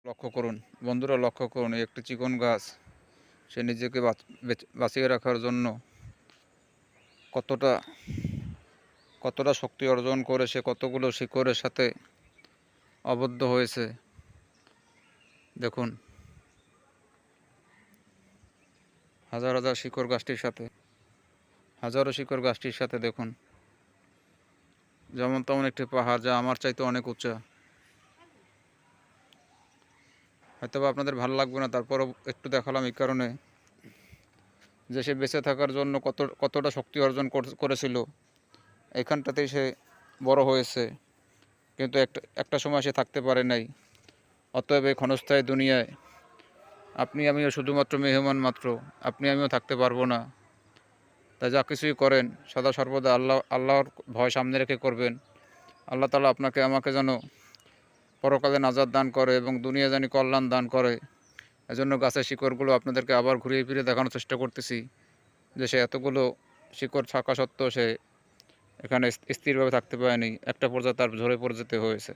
লক্ষ্য করুন, বন্ধুরা লক্ষ্য করুন, এই একটি চিকন গাছ সে নিজেকে বাঁচিয়ে রাখার জন্য কতটা কতটা শক্তি অর্জন করে সে কতগুলো শিকড়ের সাথে আবদ্ধ হয়েছে। দেখুন, হাজার হাজার শিকড় গাছটির সাথে, হাজারো শিকড় গাছটির সাথে দেখুন, যেমন তেমন একটি পাহাড় যা আমার চাইতে অনেক উঁচা। হয়তো বা আপনাদের ভালো লাগবে না, তারপরও একটু দেখালাম এই কারণে যে সে বেঁচে থাকার জন্য কতটা শক্তি অর্জন করেছিল। এখানটাতেই সে বড় হয়েছে, কিন্তু একটা সময় সে থাকতে পারে নাই। অতএব এই ক্ষণস্থায়ী দুনিয়ায় আপনি আমিও শুধুমাত্র মেহমান মাত্র। আপনি আমিও থাকতে পারবো না। তাই যা কিছুই করেন সদা সর্বদা আল্লাহর ভয় সামনে রেখে করবেন। আল্লাহ তাআলা আপনাকে আমাকে যেন পরকালে নাজাত দান করে এবং দুনিয়া জানি কল্যাণ দান করে। এজন্য গাছের শিকড়গুলো আপনাদেরকে আবার ঘুরিয়ে ফিরে দেখানোর চেষ্টা করতেছি যে সে এতগুলো শিকড় থাকা সত্ত্বেও সে এখানে স্থিরভাবে থাকতে পারেনি। একটা পর্যায়ে তার ঝরে পড়ে যেতে হয়েছে।